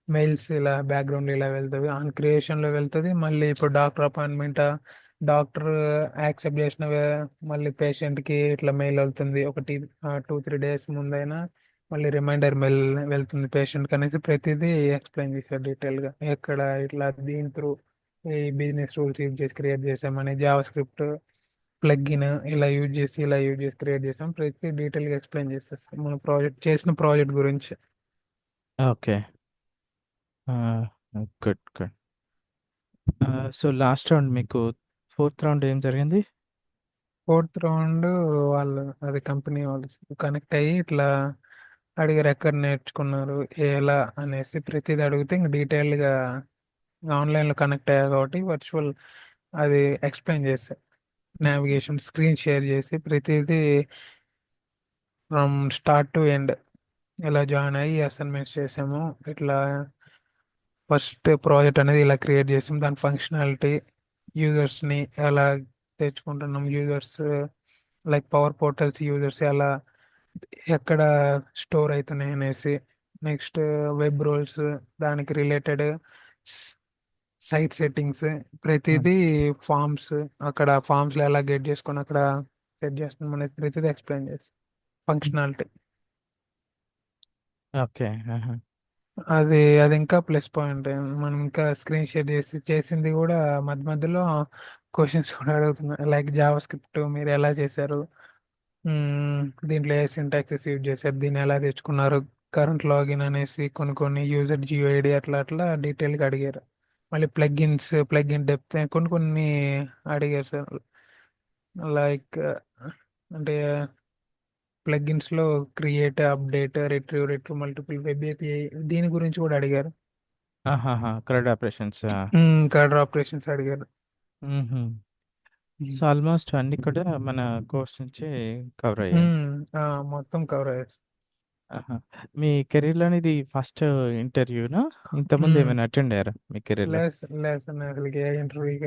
మెయిల్స్ ఇలా బ్యాక్గ్రౌండ్ ఇలా వెళ్తుంది, ఆన్ క్రియేషన్ లో వెళ్తుంది. మళ్ళీ ఇప్పుడు డాక్టర్ అపాయింట్మెంట్, డాక్టర్ యాక్సెప్ట్ చేసిన మళ్ళీ పేషెంట్ కి ఇట్లా మెయిల్ వెళ్తుంది ఒకటి 2-3 డేస్ ముందైనా, మళ్ళీ రిమైండర్ మెయిల్ వెళ్తుంది పేషెంట్ కి అనేసి ప్రతిదీ ఎక్స్ప్లెయిన్ చేశారు డీటెయిల్ గా. ఎక్కడ ఇట్లా దీని త్రూ ఈ బిజినెస్ రూల్స్ యూజ్ చేసి క్రియేట్ చేసామని, జావా స్క్రిప్ట్ ప్లగ్ఇన్ ఇలా యూజ్ చేసి క్రియేట్ చేసాం. ప్రతి డీటెయిల్ గా ఎక్స్ప్లెయిన్ చేసేస్తాం మన ప్రాజెక్ట్ గురించి. Okay. Good. Good. So, last round మీకు ఫోర్త్ రౌండ్ ఏం జరిగింది? ఫోర్త్ రౌండ్ వాళ్ళు అది కంపెనీ వాళ్ళు కనెక్ట్ అయ్యి ఇట్లా అడిగారు ఎక్కడ నేర్చుకున్నారు ఎలా అనేసి ప్రతిదీ అడిగితే ఇంక డీటెయిల్ గా ఆన్లైన్ లో కనెక్ట్ అయ్యా కాబట్టి వర్చువల్ అది ఎక్స్ప్లెయిన్ చేశా. నావిగేషన్ స్క్రీన్ షేర్ చేసి ప్రతిదీ ఫ్రమ్ స్టార్ట్ టు ఎండ్ ఇలా జాయిన్ అయ్యి అసైన్మెంట్స్ చేసాము. ఇట్లా ఫస్ట్ ప్రాజెక్ట్ అనేది ఇలా క్రియేట్ చేసాం. దాని ఫంక్షనాలిటీ, యూజర్స్ని ఎలా తెచ్చుకుంటున్నాం, users like power portals users ఎలా ఎక్కడ స్టోర్ అవుతున్నాయి అనేసి, నెక్స్ట్ వెబ్ రోల్స్, దానికి రిలేటెడ్ సైట్ సెట్టింగ్స్, హ్మ్. ప్రతిదీ ఫామ్స్, అక్కడ ఫామ్స్లో ఎలా గెట్ చేసుకొని అక్కడ సెట్ చేస్తున్నాం అనేది ప్రతిదీ ఎక్స్ప్లెయిన్ చేస్తాం. Functionality okay. ఆహా! అది ఇంకా ప్లస్ పాయింట్. మనం ఇంకా స్క్రీన్ షేర్ చేసింది కూడా మధ్య మధ్యలో క్వశ్చన్స్ కూడా అడుగుతున్నాయి. లైక్ జావా స్క్రిప్ట్ మీరు ఎలా చేశారు, మ్మ్, దీంట్లో ఏ సింటాక్సెస్ యూజ్ చేశారు, దీన్ని ఎలా తెచ్చుకున్నారు, కరెంట్ లాగిన్ అనేసి కొన్ని కొన్ని యూజర్ జియోఐడి అట్లా అట్లా డీటెయిల్గా అడిగారు. మళ్ళీ ప్లగ్ఇన్ డెప్త్ కొన్ని కొన్ని అడిగారు సార్. లైక్ అంటే ప్లగిన్స్ లో create, update, retrieve multiple web API దీని గురించి కూడా అడిగారు. ఆహాహా! CRUD operations. కర్డ్ ఆపరేషన్స్ అడిగారు. హుహు. సో, ఉమ్. ఆల్మోస్ట్ అన్నీ కూడా మన కోర్స్ నుంచి కవర్ అయ్యాయి. ఆ, మొత్తం కవర్ అయ్యారు. ఆహా! మీ కెరీర్‌లోని ఇది ఫస్ట్ ఇంటర్వ్యూనా? ఇంతకుముందు ఏమైనా అటెండ్ అయ్యారా మీ కెరీర్‌లో? లేదు సార్, లేదు సార్, నేను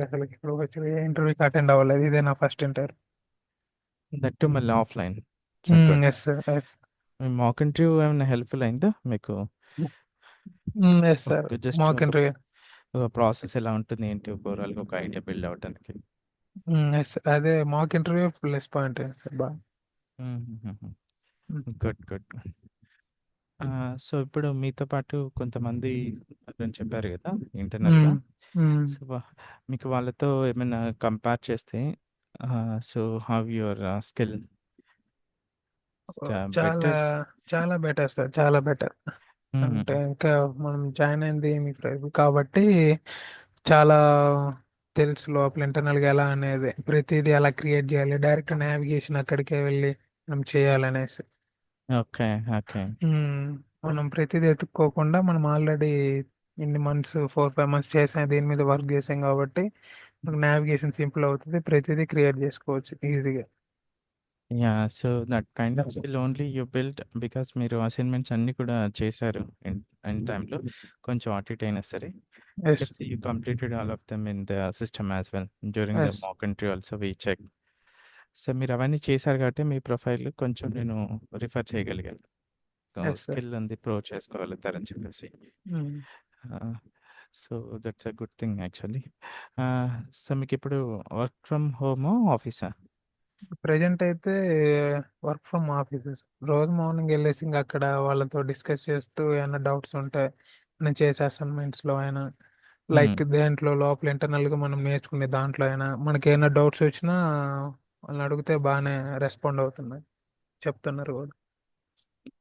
అసలుకి ఇప్పుడు వచ్చి ఏ ఇంటర్వ్యూకి అటెండ్ అవ్వలేదు. ఇదే నా ఫస్ట్ ఇంటర్వ్యూ. దట్ టూ మళ్ళీ offline. So, good. Yes sir, yes. మీ మాక్ ఇంటర్వ్యూ ఏమైనా హెల్ప్‌ఫుల్ అయిందా మీకు? Yes sir. ఒక జస్ట్ మాక్ ఒక ఇంటర్వ్యూ. ఒక ప్రాసెస్ ఎలా ఉంటుంది ఏంటి ఓవరాల్‌గా ఒక ఐడియా బిల్డ్ అవ్వటానికి? Yes sir. అదే mock interview plus point sir బాగా. హుహుహుహు. హ్మ్. గుడ్. గుడ్. సో, ఇప్పుడు మీతో పాటు కొంతమంది అని చెప్పారు గదా! ఇంటర్నల్‌గా. హ్మ్. హ్మ్. సో, మీకు వాళ్ళతో ఏమైనా కంపేర్ చేస్తే సో, హౌ యువర్ స్కిల్ చాలా బెటర్? చాలా బెటర్ సార్. చాలా బెటర్. అంటే హ్మ్. ఇంకా మనం జాయిన్ అయింది మీకు కాబట్టి చాలా తెలుసు లోపల ఇంటర్నల్గా ఎలా అనేది ప్రతిదీ ఎలా క్రియేట్ చేయాలి, డైరెక్ట్ నావిగేషన్ అక్కడికే వెళ్ళి మనం చేయాలనేసి. ఓకే. ఓకే. మ్మ్. మనం ప్రతిదీ ఎత్తుక్కోకుండా మనం ఆల్రెడీ ఇన్ని మంత్స్ 4-5 మంత్స్ చేసాం దీని మీద వర్క్ చేసాం కాబట్టి మనకు నావిగేషన్ సింపుల్ అవుతుంది, ప్రతిదీ క్రియేట్ చేసుకోవచ్చు ఈజీగా. Yeah! So, that kind of skill only you build because మీరు అసైన్‌మెంట్స్ అన్నీ కూడా చేశారు ఇన్ టైమ్‌లో. కొంచెం అటు ఇటు అయినా సరే. Yes. Because you completed all of them in the system as well. During the yes. Mock interview also we check. So, మీరు అవన్నీ చేశారు కాబట్టి మీ ప్రొఫైల్ కొంచెం నేను రిఫర్ చేయగలిగాను. Yes sir. స్కిల్ ఉంది ప్రూవ్ చేసుకోగలుగుతారని చెప్పేసి. Ah, so, that's a good thing actually. So, మీకిప్పుడు వర్క్ ఫ్రమ్ హోమా? ఆఫీసా? ప్రజెంట్ అయితే వర్క్ ఫ్రమ్ ఆఫీసెస్. రోజు మార్నింగ్ వెళ్ళేసి ఇంకా అక్కడ వాళ్ళతో డిస్కస్ చేస్తూ ఏమైనా డౌట్స్ ఉంటే నేను చేసే అసైన్మెంట్స్లో అయినా హ్మ్. లైక్ దేంట్లో లోపల ఇంటర్నల్గా మనం నేర్చుకునే దాంట్లో అయినా మనకి ఏమైనా డౌట్స్ వచ్చినా వాళ్ళని అడిగితే బాగానే రెస్పాండ్ అవుతున్నాయి, చెప్తున్నారు కూడా.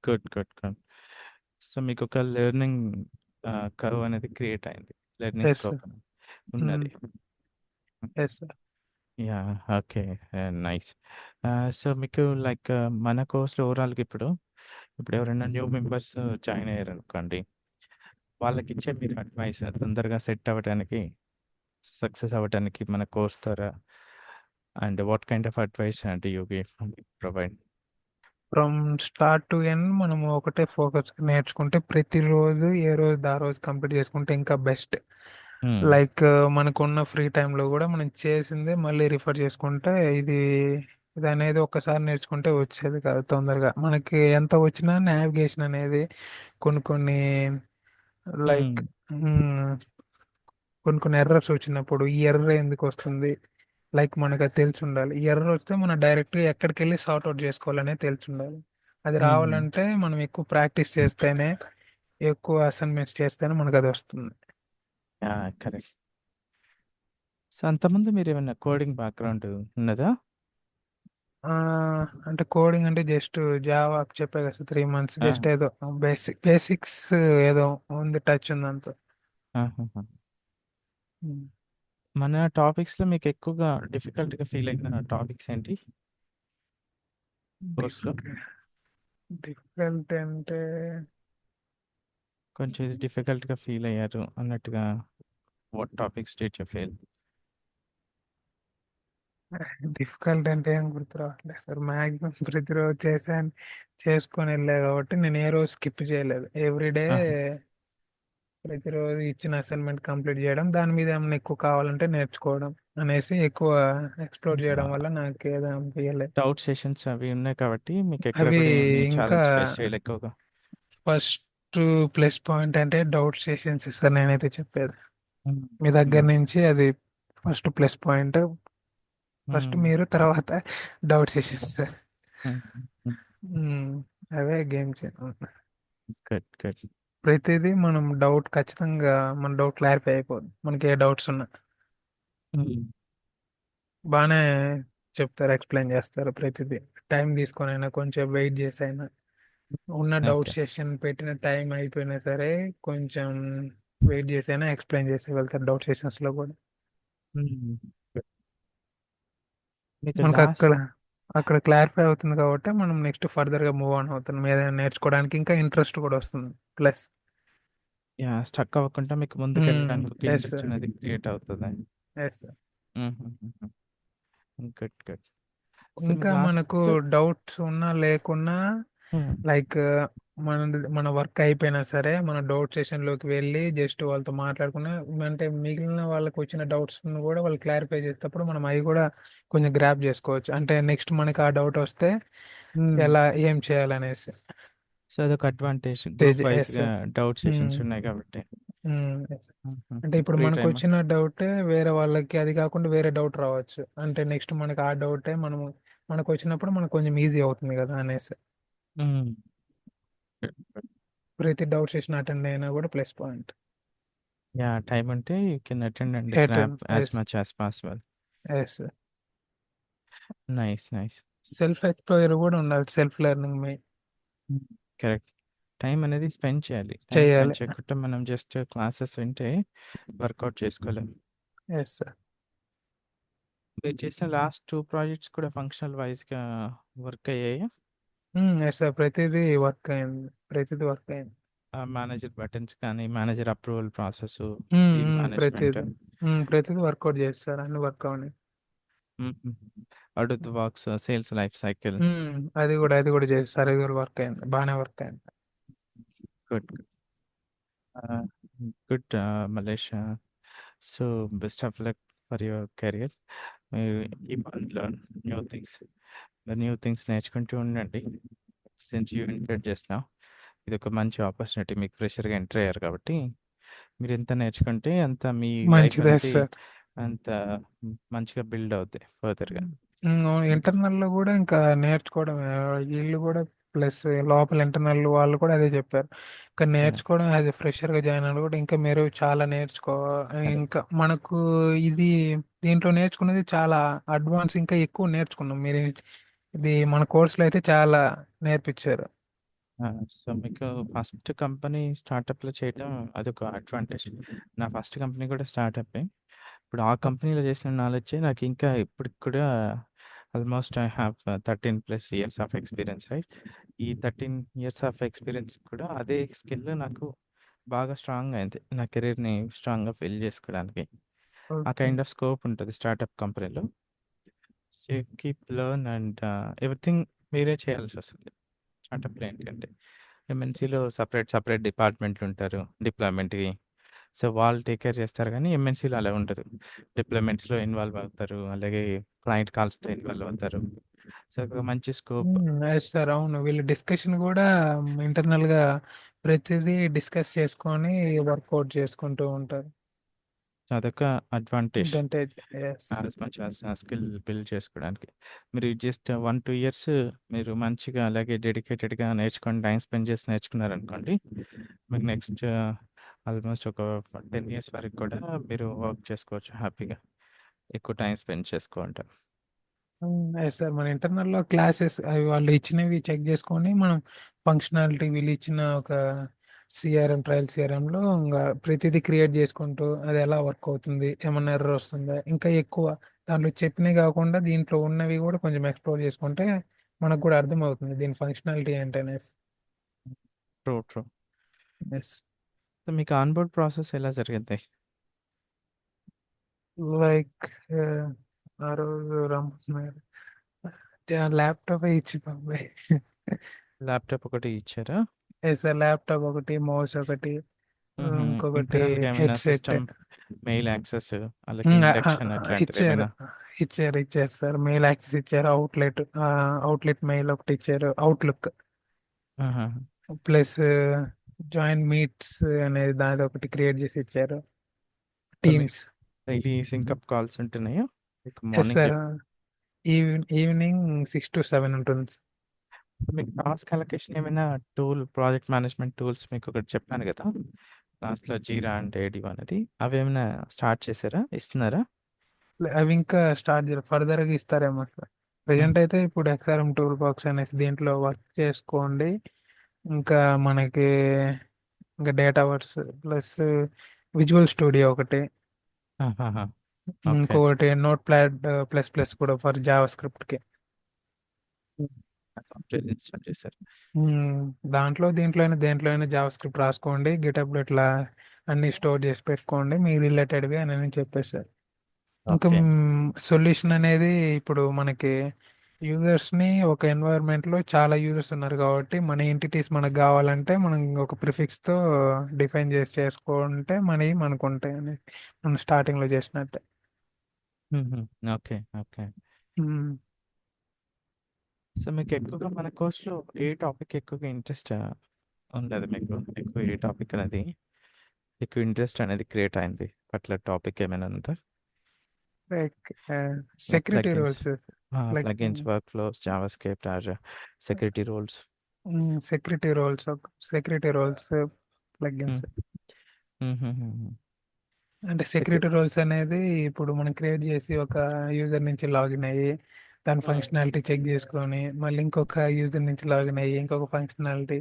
గుడ్. గుడ్. గుడ్. సో, మీకొక లెర్నింగ్ కర్వ్ అనేది క్రియేట్ అయింది. Learning yes scope sir. అనేది ఉన్నది. Yes sir. Yeah! Okay. Nice. So, మీకు లైక్ మన కోర్స్‌లో ఓవరాల్‌గా ఇప్పుడు ఎవరైనా న్యూ మెంబర్స్ జాయిన్ అయ్యారనుకోండి. వాళ్ళకిచ్చే మీరు అడ్వైస్ తొందరగా సెట్ అవ్వటానికి, సక్సెస్ అవ్వటానికి మన కోర్స్ ద్వారా and what kind of advice do you provide? From start to end మనము ఒకటే ఫోకస్ నేర్చుకుంటే ప్రతిరోజు ఏ రోజు ఆ రోజు కంప్లీట్ చేసుకుంటే ఇంకా బెస్ట్. హ్మ్. లైక్ మనకున్న ఫ్రీ టైంలో కూడా మనం చేసిందే మళ్ళీ రిఫర్ చేసుకుంటే ఇది ఇది అనేది ఒక్కసారి నేర్చుకుంటే వచ్చేది కాదు తొందరగా. మనకి ఎంత వచ్చినా నావిగేషన్ అనేది కొన్ని కొన్ని లైక్ హ్మ్. కొన్ని కొన్ని ఎర్రర్స్ వచ్చినప్పుడు ఈ ఎర్రర్ ఎందుకు వస్తుంది లైక్ మనకు అది తెలిసి ఉండాలి. ఈ ఎర్రర్ వస్తే మనం డైరెక్ట్గా ఎక్కడికి వెళ్ళి సార్ట్ అవుట్ చేసుకోవాలనే తెలిసి ఉండాలి. అది హ్మ్. రావాలంటే మనం ఎక్కువ ప్రాక్టీస్ చేస్తేనే, ఎక్కువ అసైన్మెంట్స్ చేస్తేనే మనకు అది వస్తుంది. యాహ్! కరెక్ట్. సో, అంతకుముందు మీరేమన్నా కోడింగ్ బ్యాక్‌గ్రౌండ్ ఉన్నదా? ఆ, అంటే కోడింగ్ అంటే జస్ట్ జావా చెప్పే కదా 3 మంత్స్ ఆహా! జస్ట్ ఏదో బేసిక్స్ ఏదో ఉంది, టచ్ ఉంది అంతే. ఆహాహా! ఉమ్. మన టాపిక్స్‌లో మీకెక్కువగా డిఫికల్ట్‌గా ఫీల్ అయిన టాపిక్స్ ఏంటి కోర్స్‌లో? డిఫికల్ట్ అంటే కొంచెం ఇది డిఫికల్ట్‌గా ఫీల్ అయ్యారు అన్నట్టుగా what topics did you feel? Difficult అంటే ఏం గుర్తు రావట్లేదు సార్. మ్యాక్సిమం ప్రతిరోజు చేశాను, చేసుకొని వెళ్ళా కాబట్టి నేను ఏ రోజు స్కిప్ చేయలేదు. ఎవ్రీడే ఆహా! ప్రతిరోజు ఇచ్చిన అసైన్మెంట్ కంప్లీట్ చేయడం, దాని మీద ఏమైనా ఎక్కువ కావాలంటే నేర్చుకోవడం అనేసి ఎక్కువ ఎక్స్ప్లోర్ చేయడం యాహ్! వల్ల నాకు ఏదో అనిపించలేదు. డౌట్ సెషన్స్ అవి ఉన్నాయి కాబట్టి మీకెక్కడ అవి కూడా ఏమి ఇంకా ఛాలెంజ్ ఫేస్ చేయలే ఎక్కువగా. ఫస్ట్ ప్లస్ పాయింట్ అంటే డౌట్ సెషన్స్ సార్ నేనైతే చెప్పేది. హ్మ్. మీ దగ్గర హ్మ్. నుంచి అది ఫస్ట్ ప్లస్ పాయింట్. ఫస్ట్ హ్మ్. మీరు, తర్వాత డౌట్ సెషన్స్ సార్. హ్మ్. హ్మ్. అవే గేమ్ చేంజర్. గుడ్. గుడ్. ప్రతిదీ మనం డౌట్ ఖచ్చితంగా మన డౌట్ క్లారిఫై అయిపోద్ది మనకి ఏ డౌట్స్ ఉన్నా. హ్మ్. బాగానే చెప్తారు, ఎక్స్ప్లెయిన్ చేస్తారు ప్రతిదీ. టైం తీసుకొని అయినా కొంచెం వెయిట్ చేసి అయినా ఉన్న డౌట్ ఓకే. సెషన్ పెట్టిన టైం అయిపోయినా సరే కొంచెం వెయిట్ చేసి అయినా ఎక్స్ప్లెయిన్ చేసి వెళ్తారు డౌట్ సెషన్స్ లో కూడా. హ్మ్. గుడ్. మీకు మనకు లాస్ట్ అక్కడ అక్కడ క్లారిఫై అవుతుంది కాబట్టి మనం నెక్స్ట్ ఫర్దర్ గా మూవ్ ఆన్ అవుతున్నాం, ఏదైనా నేర్చుకోవడానికి ఇంకా ఇంట్రెస్ట్ కూడా వస్తుంది ప్లస్. యాహ్! స్టక్ అవ్వకుండా మీకు ముందుకెళ్ళడానికి ఒక ఎస్ ఇంట్రెస్ట్ సార్. అనేది క్రియేట్ అవుతది. Yes sir. హుహుహుహు. గుడ్. గుడ్. సో, ఇంకా మీరు లాస్ట్ మనకు సార్ డౌట్స్ ఉన్నా లేకున్నా హ్మ్. లైక్ మన మన వర్క్ అయిపోయినా సరే మన డౌట్ సెషన్ లోకి వెళ్ళి జస్ట్ వాళ్ళతో మాట్లాడుకున్నా అంటే మిగిలిన వాళ్ళకి వచ్చిన డౌట్స్ కూడా వాళ్ళు క్లారిఫై చేసేటప్పుడు మనం అవి కూడా కొంచెం గ్రాప్ చేసుకోవచ్చు, అంటే నెక్స్ట్ మనకి ఆ డౌట్ వస్తే హ్మ్. ఎలా ఏం చేయాలనేసి. సో అదొక అడ్వాంటేజ్. Stage group yes. వైస్‌గా డౌట్ సెషన్స్ ఉన్నాయి కాబట్టి. ఎస్. హుహు. అంటే ఇప్పుడు ఫ్రీ మనకు టైమా? వచ్చిన డౌటే వేరే వాళ్ళకి అది కాకుండా వేరే డౌట్ రావచ్చు. అంటే నెక్స్ట్ మనకి ఆ డౌటే మనకు వచ్చినప్పుడు మనకు కొంచెం ఈజీ అవుతుంది కదా అనేసి. హ్మ్. గుడ్. గుడ్. ప్రతి డౌట్ సెషన్ అటెండ్ అయినా కూడా ప్లస్ పాయింట్. యాహ్! టైమ్ ఉంటే you can attend and grab attend as yes. Much as possible. Yes. Nice. Nice. Self explorer కూడా ఉండాలి. Self learning hmm. Correct. Time అనేది spend చేయాలి. Time spend చేయాలి. చేయకుంటే మనం జస్ట్ క్లాసెస్ వింటే వర్కౌట్ చేసుకోలేం. Yes sir. మీరు చేసిన లాస్ట్ 2 ప్రాజెక్ట్స్ కూడా ఫంక్షనల్ వైస్‌గా వర్క్ అయ్యాయా? Yes sir. ప్రతిదీ వర్క్ అయింది. ప్రతిదీ వర్క్ అయింది. మేనేజర్ బటన్స్ కానీ, manager approval process, team management. ప్రతిదీ. ప్రతిదీ వర్కౌట్ చేస్తారు. అన్ని వర్క్ అవని. హుహు. అడుగు వర్క్స్, సేల్స్ లైఫ్ సైకిల్. అది కూడా చేస్తారు. అది కూడా వర్క్ అయింది. బాగానే వర్క్ అయింది. Good. Good. Ah, good Malesh. So best of luck for your career. మీరు keep on learn new things. New things నేర్చుకుంటూ ఉండండి. Since you entered just now. ఇదొక మంచి ఆపర్చునిటీ. మీకు ఫ్రెషర్‌గా ఎంటర్ అయ్యారు కాబట్టి, మీరెంత నేర్చుకుంటే అంత మీ లైఫ్ మంచిదే అనేది సార్. అంత మంచిగా బిల్డ్ అవుద్ది ఫర్దర్‌గా. ఇంటర్నల్ లో కూడా ఇంకా నేర్చుకోవడం వీళ్ళు కూడా ప్లస్ లోపల ఇంటర్నల్ వాళ్ళు కూడా అదే చెప్పారు. ఇంకా యాహ్! నేర్చుకోవడం యాజ్ ఎ ఫ్రెషర్ గా జాయిన్ అవ్వాలి కూడా ఇంకా మీరు చాలా నేర్చుకో. కరెక్ట్. ఇంకా మనకు ఇది దీంట్లో నేర్చుకున్నది చాలా అడ్వాన్స్, ఇంకా ఎక్కువ నేర్చుకున్నాం. మీరు ఇది మన కోర్సులో అయితే చాలా నేర్పించారు. ఆ! సో, మీకు ఫస్ట్ కంపెనీ స్టార్టప్‌లో చేయటం అదొక అడ్వాంటేజ్. నా ఫస్ట్ కంపెనీ కూడా స్టార్టప్పే. ఇప్పుడు ఆ కంపెనీలో చేసిన నాలెడ్జే నాకు ఇంకా ఇప్పటికి కూడా almost I have 13+ years of experience right. ఈ 13 ఇయర్స్ ఆఫ్ ఎక్స్‌పీరియన్స్ కూడా అదే స్కిల్ నాకు బాగా స్ట్రాంగ్ అయింది. నా కెరీర్‌ని స్ట్రాంగ్‌గా ఫిల్ చేసుకోవడానికి. ఆ ఓకే. కైండ్ ఆఫ్ స్కోప్ ఉంటది స్టార్టప్ కంపెనీలో. So, you keep learn and everything మీరే చేయాల్సొస్తది. స్టార్టప్‌లో ఏంటంటే ఎంఎన్‌సీలో సెపరేట్ డిపార్ట్‌మెంట్లుంటారు డిప్లాయ్‌మెంట్‌కి. సో, వాళ్ళు టేక్ కేర్ చేస్తారు గానీ, ఎంఎన్‌సీలో అలా ఉండదు. డిప్లాయ్‌మెంట్స్‌లో ఇన్వాల్వ్ అవుతారు. అలాగే క్లయింట్ కాల్స్‌తో ఇన్వాల్వ్ అవుతారు. సో, ఒక మంచి స్కోప్. Yes sir. అవును, వీళ్ళు డిస్కషన్ కూడా ఇంటర్నల్ గా ప్రతిదీ డిస్కస్ చేసుకొని వర్కౌట్ చేసుకుంటూ ఉంటారు. సో, అదొక advantage advantage. Yes. As much as ఆ స్కిల్ బిల్డ్ చేసుకోవడానికి. మీరు జస్ట్ 1, 2 ఇయర్స్ మీరు మంచిగా అలాగే డెడికేటెడ్‌గా నేర్చుకొని టైమ్ స్పెండ్ చేసి నేర్చుకున్నారనుకోండి, మీకు నెక్స్ట్ ఆల్మోస్ట్ ఒక 10 ఇయర్స్ వరకు కూడా మీరు వర్క్ చేసుకోవచ్చు హ్యాపీగా. ఎక్కువ టైమ్ స్పెండ్ చేసుకుంటా. Yes sir. మన ఇంటర్నల్ లో క్లాసెస్ అవి వాళ్ళు ఇచ్చినవి చెక్ చేసుకొని మనం ఫంక్షనాలిటీ వీళ్ళు ఇచ్చిన ఒక సిఆర్ఎం లో ఇంకా ప్రతిదీ క్రియేట్ చేసుకుంటూ అది ఎలా వర్క్ అవుతుంది, ఏమన్నా ఎర్రర్ వస్తుందా, ఇంకా ఎక్కువ దాంట్లో చెప్పినవి కాకుండా దీంట్లో ఉన్నవి కూడా కొంచెం ఎక్స్ప్లోర్ చేసుకుంటే మనకు కూడా అర్థమవుతుంది దీని ఫంక్షనాలిటీ ఏంటనేసి. ట్రూ. ట్రూ. ఎస్. సో, మీకు ఆన్‌బోర్డ్ ప్రాసెస్ ఎలా జరిగింది? లైక్ ఆ రోజు రమ్మన్నారు, ల్యాప్టాప్ ఇచ్చి పంపాయి. ల్యాప్‌టాప్ ఒకటి ఇచ్చారా? Yes sir. ల్యాప్టాప్ ఒకటి, మౌస్ ఒకటి, హుహు. ఇంకొకటి ఇంటర్నల్‌గా ఏమైనా హెడ్సెట్. సిస్టమ్ మెయిల్ యాక్సెస్ అలాగే ఇండక్షన్ ఇచ్చారు. అట్లాంటివేమైనా? ఇచ్చారు సార్. మెయిల్ యాక్సెస్ ఇచ్చారు. అవుట్లెట్ మెయిల్ ఒకటి ఇచ్చారు. అవుట్లుక్ ఆహా! ప్లస్ జాయిన్ మీట్స్ అనేది దాని ఒకటి క్రియేట్ చేసి ఇచ్చారు. సో, మీకు టీమ్స్. డైలీ సింకప్ కాల్స్ ఉంటున్నాయా? మీకు yes morning sir. Evening 6 to 7 ఉంటుంది. మీకు టాస్క్ అలొకేషన్ ఏమైనా ప్రాజెక్ట్ మేనేజ్మెంట్ టూల్స్ మీకు ఒకటి చెప్పాను కదా! లాస్ట్‌లో జీరా అండ్ ఏడీఓ అనేది. అవేమైనా స్టార్ట్ చేసారా? ఇస్తున్నారా? అవి ఇంకా స్టార్ట్ చేయాలి. ఫర్దర్ గా ఇస్తారేమో సార్. హ్మ్. ప్రజెంట్ అయితే ఇప్పుడు ఎక్స్ఆర్ఎం టూల్ బాక్స్ అనేసి దీంట్లో వర్క్ చేసుకోండి. ఇంకా మనకి ఇంకా data works plus visual studio ఒకటి, ఆహాహా! ఓకే. ఇంకొకటి నోట్ ప్లాడ్ ప్లస్ కూడా ఫర్ జావా స్క్రిప్ట్ కి. హ్మ్. సాఫ్ట్‌వేర్ ఇన్‌స్టాల్ చేశారు. ఉమ్, దేంట్లో అయినా జావా స్క్రిప్ట్ రాసుకోండి. గిటప్ లో ఇట్లా అన్ని స్టోర్ చేసి పెట్టుకోండి మీ రిలేటెడ్వి అని చెప్పేసారు. ఇంకా ఓకే. సొల్యూషన్ అనేది ఇప్పుడు మనకి యూజర్స్ ని ఒక ఎన్వైరన్మెంట్ లో చాలా యూజర్స్ ఉన్నారు కాబట్టి మన ఎంటిటీస్ మనకు కావాలంటే మనం ఒక ప్రిఫిక్స్ తో డిఫైన్ చేసి చేసుకుంటే మనకు ఉంటాయి అని మనం స్టార్టింగ్ లో చేసినట్టే. హుహు. ఓకే. ఓకే. ఉమ్, సో మీకు ఎక్కువగా మన కోర్స్‌లో ఏ టాపిక్ ఎక్కువగా ఇంట్రెస్ట్ ఉండదు మీకు? ఎక్కువ ఏ టాపిక్ అనేది ఎక్కువ ఇంట్రెస్ట్ అనేది క్రియేట్ అయింది? పర్టిక్యులర్ టాపిక్ ఏమైనా ఉందా? Like like security plugins, roles, like plugins, workflows, JavaScript or security roles. Security roles, security roles hmm. Plugins. హుహుహుహు. అంటే సెక్యూ సెక్యూరిటీ రోల్స్ అనేది ఇప్పుడు మనం క్రియేట్ చేసి ఒక యూజర్ నుంచి లాగిన్ అయ్యి దాని హ్మ్. ఫంక్షనాలిటీ చెక్ చేసుకొని మళ్ళీ ఇంకొక యూజర్ నుంచి లాగిన్ అయ్యి ఇంకొక ఫంక్షనాలిటీ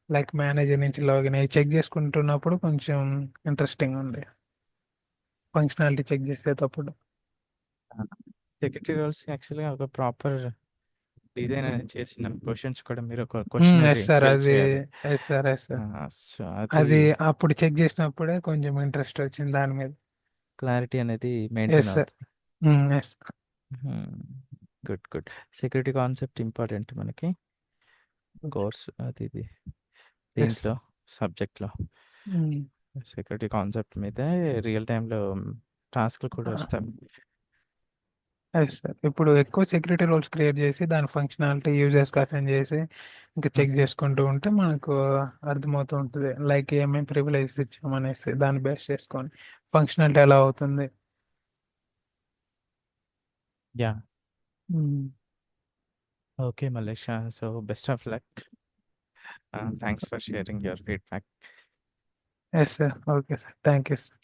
లైక్ మేనేజర్ నుంచి లాగిన్ అయ్యి చెక్ చేసుకుంటున్నప్పుడు కొంచెం ఇంట్రెస్టింగ్ ఉంది ఫంక్షనాలిటీ చెక్ చేసేటప్పుడు. ఆ! సెక్యూరిటీ రోల్స్ యాక్చువల్‌గా ఒక ప్రాపర్ డిజైన్ అనేది చేసిన క్వెషన్స్ కూడా మీరు ఒక ఎస్ క్వెషనరీ సార్ ఫిల్ అది. చేయాలి. ఎస్ సార్, ఎస్ ఆ! సార్. సో, అది అది అప్పుడు చెక్ చేసినప్పుడే కొంచెం ఇంట్రెస్ట్ వచ్చింది దాని మీద. క్లారిటీ అనేది ఎస్ మెయింటైన్ సార్. అవుతుంది. Yes. Good. Good. Security concept important మనకి. కోర్స్ అది ఇది ఎస్. దీంట్లో సబ్జెక్ట్‌లో. సెక్యూరిటీ కాన్సెప్ట్ మీదే రియల్ టైమ్‌లో టాస్క్‌లు కూడా వస్తాయి. Yes sir. ఇప్పుడు ఎక్కువ సెక్యూరిటీ రోల్స్ క్రియేట్ చేసి దాని ఫంక్షనాలిటీ యూజర్స్కి అసైన్ చేసి ఇంకా హ్మ్. చెక్ చేసుకుంటూ ఉంటే మనకు అర్థమవుతూ ఉంటుంది లైక్ ఏమేమి ప్రివిలేజ్ ఇచ్చామనేసి దాన్ని బేస్ చేసుకొని ఫంక్షనాలిటీ ఎలా అవుతుంది. Yeah! Okay Mallesh. So best of luck. Thanks for sharing your feedback. Yes sir. Okay sir. Thank you sir.